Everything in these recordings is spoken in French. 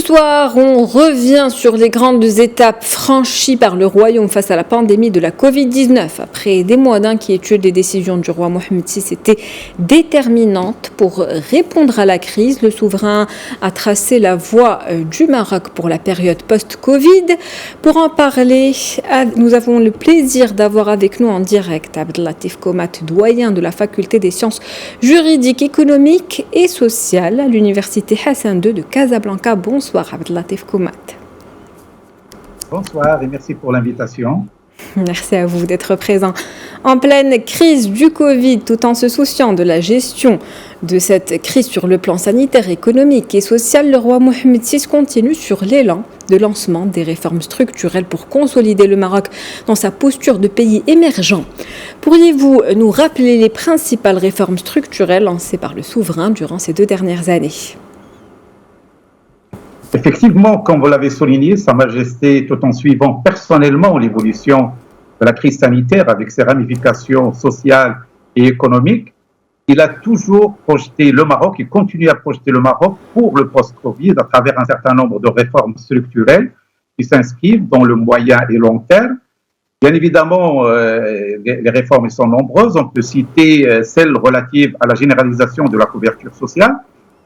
soir, on revient sur les grandes étapes franchies par le royaume face à la pandémie de la Covid-19. Après des mois d'inquiétude, les décisions du roi Mohammed VI étaient déterminantes pour répondre à la crise. Le souverain a tracé la voie du Maroc pour la période post-Covid. Pour en parler, nous avons le plaisir d'avoir avec nous en direct Abdellatif Komat, doyen de la faculté des sciences juridiques, économiques et sociales à l'université Hassan II de Casablanca. Bonsoir Abdellatif Komat. Bonsoir et merci pour l'invitation. Merci à vous d'être présent. En pleine crise du Covid, tout en se souciant de la gestion de cette crise sur le plan sanitaire, économique et social, le roi Mohammed VI continue sur l'élan de lancement des réformes structurelles pour consolider le Maroc dans sa posture de pays émergent. Pourriez-vous nous rappeler les principales réformes structurelles lancées par le souverain durant ces 2 dernières années ? Effectivement, comme vous l'avez souligné, Sa Majesté, tout en suivant personnellement l'évolution de la crise sanitaire avec ses ramifications sociales et économiques, il a toujours projeté le Maroc, il continue à projeter le Maroc pour le post-Covid à travers un certain nombre de réformes structurelles qui s'inscrivent dans le moyen et long terme. Bien évidemment, les réformes sont nombreuses. On peut citer celle relative à la généralisation de la couverture sociale,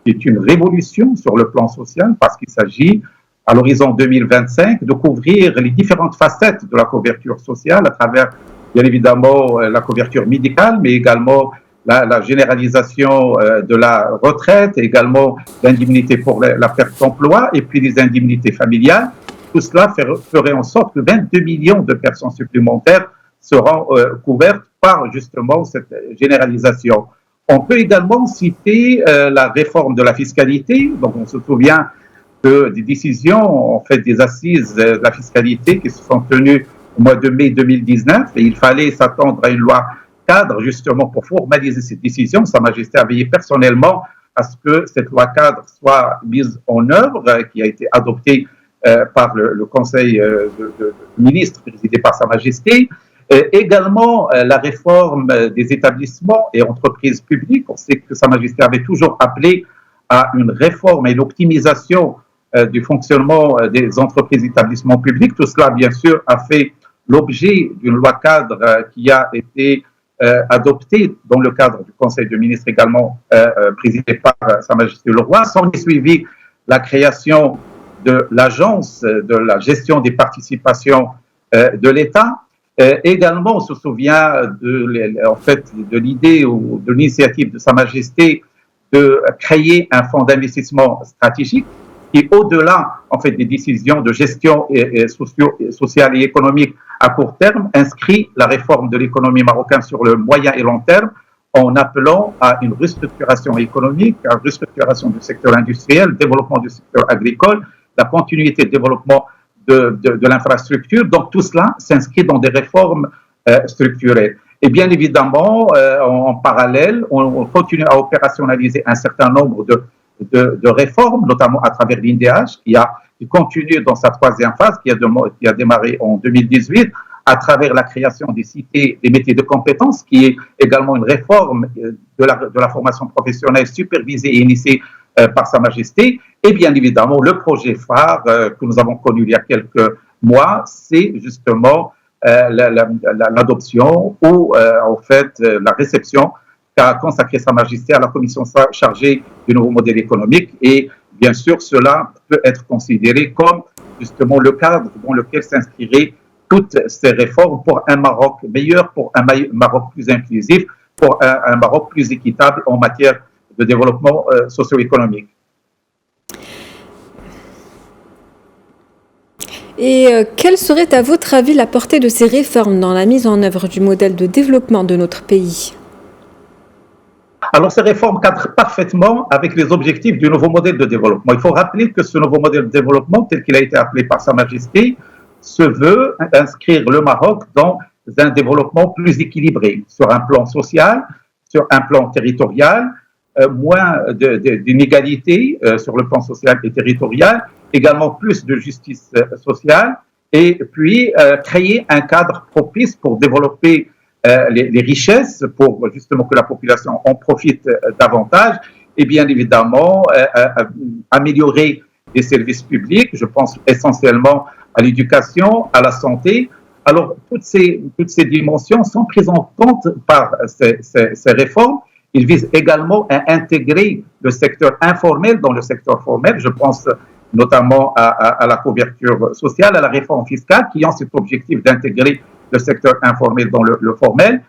qui est une révolution sur le plan social parce qu'il s'agit, à l'horizon 2025, de couvrir les différentes facettes de la couverture sociale à travers, bien évidemment, la couverture médicale, mais également la généralisation de la retraite, également l'indemnité pour la perte d'emploi et puis les indemnités familiales. Tout cela ferait en sorte que 22 millions de personnes supplémentaires seront couvertes par justement cette généralisation. On peut également citer la réforme de la fiscalité. Donc, on se souvient des décisions, en fait, des assises de la fiscalité qui se sont tenues au mois de mai 2019. Et il fallait s'attendre à une loi cadre, justement, pour formaliser ces décisions. Sa Majesté a veillé personnellement à ce que cette loi cadre soit mise en œuvre, qui a été adoptée par le Conseil de ministres présidé par Sa Majesté. Également, la réforme des établissements et entreprises publiques. On sait que Sa Majesté avait toujours appelé à une réforme et l'optimisation du fonctionnement des entreprises et établissements publics. Tout cela, bien sûr, a fait l'objet d'une loi cadre qui a été adoptée dans le cadre du Conseil de ministres, également présidé par Sa Majesté le Roi. S'en est suivi la création de l'Agence de la gestion des participations de l'État. Également, on se souvient de l'idée ou de l'initiative de Sa Majesté de créer un fonds d'investissement stratégique qui, au-delà en fait, des décisions de gestion sociale et économique à court terme, inscrit la réforme de l'économie marocaine sur le moyen et long terme en appelant à une restructuration économique, à une restructuration du secteur industriel, développement du secteur agricole, la continuité de développement de l'infrastructure. Donc, tout cela s'inscrit dans des réformes structurelles. Et bien évidemment, en parallèle, on continue à opérationnaliser un certain nombre de réformes, notamment à travers l'INDH, qui continue dans sa 3e phase, qui a démarré en 2018, à travers la création des cités des métiers de compétences, qui est également une réforme de la formation professionnelle supervisée et initiée par Sa Majesté. Et bien évidemment, le projet phare que nous avons connu il y a quelques mois, c'est justement l'adoption ou en fait la réception qu'a consacré Sa Majesté à la commission chargée du nouveau modèle économique. Et bien sûr, cela peut être considéré comme justement le cadre dans lequel s'inscriraient toutes ces réformes pour un Maroc meilleur, pour un Maroc plus inclusif, pour un Maroc plus équitable en matière de développement socio-économique. Et quelle serait à votre avis la portée de ces réformes dans la mise en œuvre du modèle de développement de notre pays ? Alors, ces réformes cadrent parfaitement avec les objectifs du nouveau modèle de développement. Il faut rappeler que ce nouveau modèle de développement, tel qu'il a été appelé par Sa Majesté, se veut inscrire le Maroc dans un développement plus équilibré sur un plan social, sur un plan territorial, moins d'inégalités sur le plan social et territorial, également plus de justice sociale, et puis créer un cadre propice pour développer les richesses, pour justement que la population en profite davantage, et bien évidemment améliorer des services publics, je pense essentiellement à l'éducation, à la santé. Alors, toutes ces dimensions sont prises en compte par ces réformes. Ils visent également à intégrer le secteur informel dans le secteur formel. Je pense notamment à la couverture sociale, à la réforme fiscale, qui ont cet objectif d'intégrer le secteur informel dans le formel.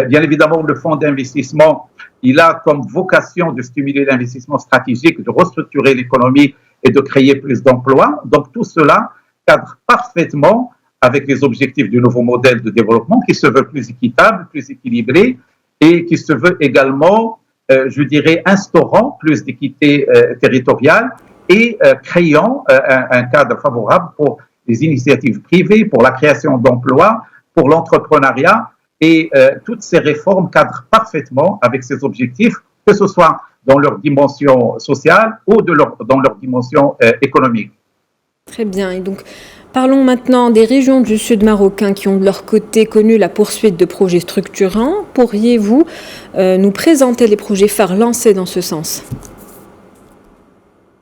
Bien évidemment, le fonds d'investissement, il a comme vocation de stimuler l'investissement stratégique, de restructurer l'économie et de créer plus d'emplois. Donc, tout cela cadre parfaitement avec les objectifs du nouveau modèle de développement qui se veut plus équitable, plus équilibré et qui se veut également, je dirais, instaurant plus d'équité territoriale et créant un cadre favorable pour les initiatives privées, pour la création d'emplois, pour l'entrepreneuriat. Et toutes ces réformes cadrent parfaitement avec ces objectifs, que ce soit dans leur dimension sociale ou dans leur dimension économique. Très bien. Et donc, parlons maintenant des régions du sud marocain qui ont de leur côté connu la poursuite de projets structurants. Pourriez-vous nous présenter les projets phares lancés dans ce sens ?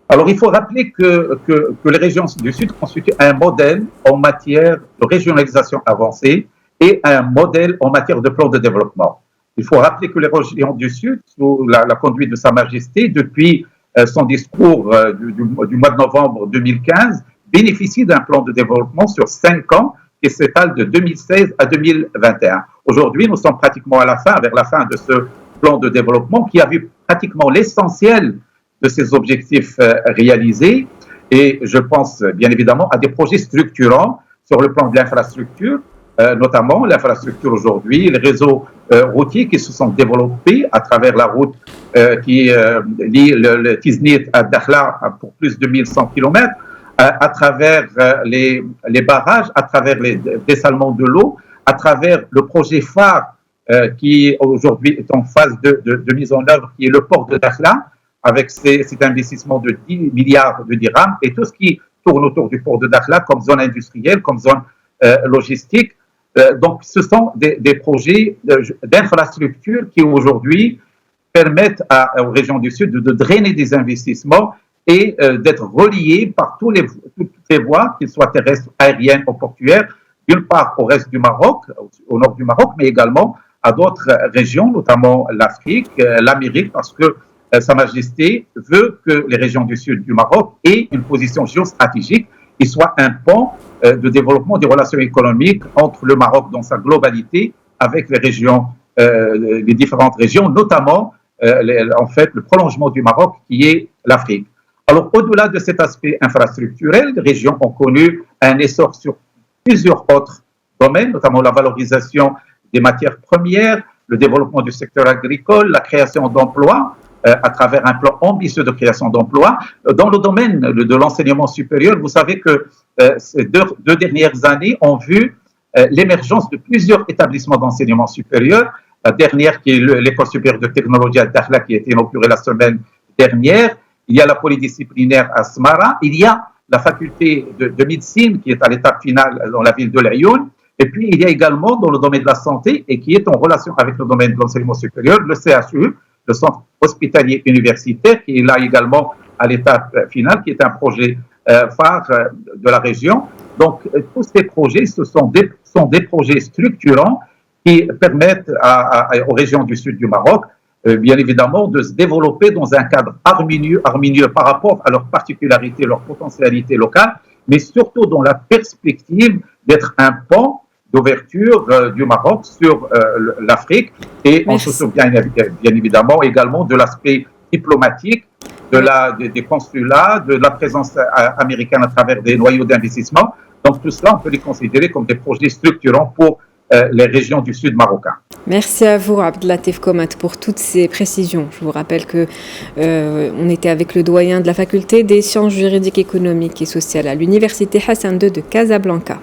Alors, il faut rappeler que les régions du Sud constituent un modèle en matière de régionalisation avancée et un modèle en matière de plan de développement. Il faut rappeler que les régions du Sud, sous la conduite de Sa Majesté, depuis son discours du mois de novembre 2015, bénéficient d'un plan de développement sur 5 ans qui s'étale de 2016 à 2021. Aujourd'hui, nous sommes pratiquement vers la fin de ce plan de développement qui a vu pratiquement l'essentiel de ces objectifs réalisés. Et je pense bien évidemment à des projets structurants sur le plan de l'infrastructure, notamment l'infrastructure aujourd'hui, les réseaux routiers qui se sont développés à travers la route qui lie le Tiznit à Dakhla pour plus de 1100 km, à travers les barrages, à travers les dessalements de l'eau, à travers le projet phare qui aujourd'hui est en phase de mise en œuvre, qui est le port de Dakhla, avec cet investissement de 10 milliards de dirhams et tout ce qui tourne autour du port de Dakhla comme zone industrielle, comme zone logistique. Donc, ce sont des projets d'infrastructure qui aujourd'hui permettent aux régions du Sud de drainer des investissements et d'être reliés par toutes les voies, qu'elles soient terrestres, aériennes ou portuaires, d'une part au reste du Maroc, au nord du Maroc, mais également à d'autres régions, notamment l'Afrique, l'Amérique, parce que Sa Majesté veut que les régions du sud du Maroc aient une position géostratégique et soient un pont de développement des relations économiques entre le Maroc dans sa globalité avec les régions, les différentes régions, notamment en fait le prolongement du Maroc qui est l'Afrique. Alors au-delà de cet aspect infrastructurel, les régions ont connu un essor sur plusieurs autres domaines, notamment la valorisation des matières premières, le développement du secteur agricole, la création d'emplois, à travers un plan ambitieux de création d'emplois. Dans le domaine de l'enseignement supérieur, vous savez que ces deux dernières années ont vu l'émergence de plusieurs établissements d'enseignement supérieur. La dernière qui est l'École supérieure de technologie à Dakhla qui a été inaugurée la semaine dernière. Il y a la polydisciplinaire à Smara. Il y a la faculté de médecine qui est à l'étape finale dans la ville de l'Aïoun. Et puis, il y a également dans le domaine de la santé et qui est en relation avec le domaine de l'enseignement supérieur, le CHU, le centre hospitalier universitaire, qui est là également à l'étape finale, qui est un projet phare de la région. Donc, tous ces projets, ce sont des projets structurants qui permettent aux régions du sud du Maroc, bien évidemment, de se développer dans un cadre harmonieux par rapport à leurs particularités, leurs potentialités locales, mais surtout dans la perspective d'être un pont d'ouverture du Maroc sur l'Afrique. Et on se souvient bien évidemment également de l'aspect diplomatique, des consulats, de la présence américaine à travers des noyaux d'investissement. Donc tout cela, on peut les considérer comme des projets structurants pour les régions du sud marocain. Merci à vous, Abdellatif Komat, pour toutes ces précisions. Je vous rappelle que on était avec le doyen de la faculté des sciences juridiques, économiques et sociales à l'université Hassan II de Casablanca.